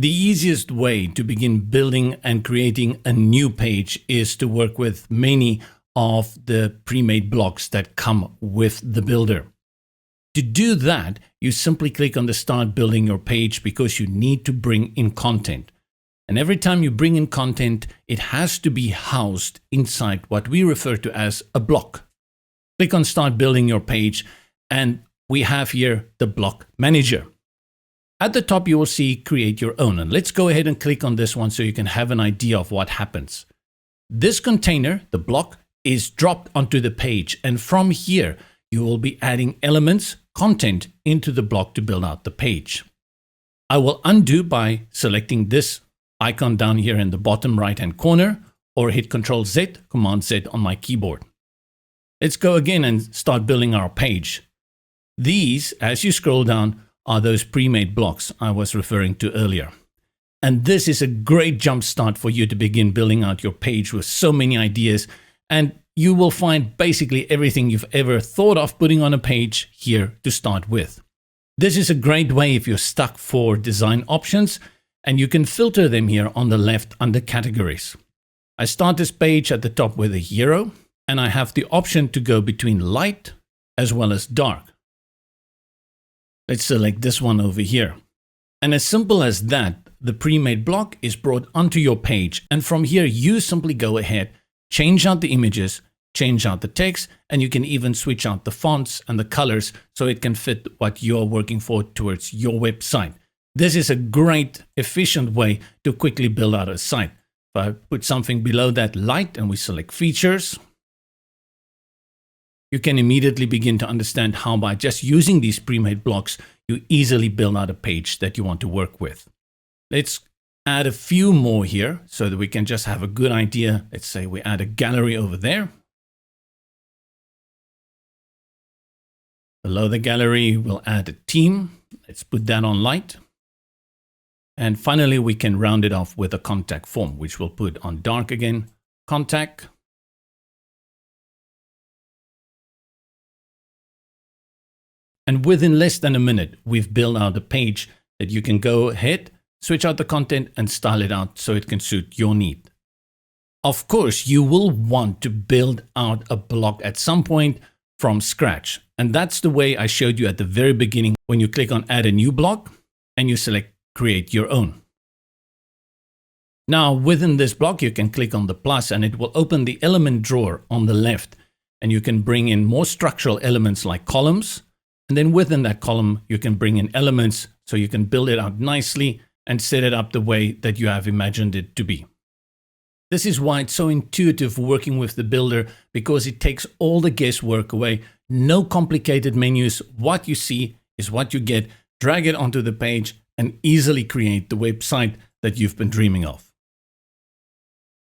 The easiest way to begin building and creating a new page is to work with many of the pre-made blocks that come with the builder. To do that, you simply click on the Start Building Your Page because you need to bring in content. And every time you bring in content, it has to be housed inside what we refer to as a block. Click on Start Building Your Page, and we have here the block manager. At the top, you will see Create Your Own. And let's go ahead and click on this one so you can have an idea of what happens. This container, the block, is dropped onto the page. And from here, you will be adding elements, content into the block to build out the page. I will undo by selecting this icon down here in the bottom right-hand corner, or hit Ctrl Z, Command Z on my keyboard. Let's go again and start building our page. These, as you scroll down, are those pre-made blocks I was referring to earlier. And this is a great jump start for you to begin building out your page with so many ideas, and you will find basically everything you've ever thought of putting on a page here to start with. This is a great way if you're stuck for design options, and you can filter them here on the left under categories. I start this page at the top with a hero, and I have the option to go between light as well as dark. Let's select this one over here. And as simple as that, the pre-made block is brought onto your page. And from here, you simply go ahead, change out the images, change out the text, and you can even switch out the fonts and the colors so it can fit what you're working for towards your website. This is a great, efficient way to quickly build out a site. If I put something below that light and we select features, you can immediately begin to understand how by just using these pre-made blocks, you easily build out a page that you want to work with. Let's add a few more here so that we can just have a good idea. Let's say we add a gallery over there. Below the gallery, we'll add a theme. Let's put that on light. And finally, we can round it off with a contact form, which we'll put on dark again, contact. And within less than a minute, we've built out a page that you can go ahead, switch out the content and style it out so it can suit your need. Of course, you will want to build out a block at some point from scratch. And that's the way I showed you at the very beginning when you click on Add a New Block and you select Create Your Own. Now, within this block, you can click on the plus and it will open the element drawer on the left. And you can bring in more structural elements like columns. And then within that column, you can bring in elements so you can build it out nicely and set it up the way that you have imagined it to be. This is why it's so intuitive working with the builder, because it takes all the guesswork away. No complicated menus. What you see is what you get. Drag it onto the page and easily create the website that you've been dreaming of.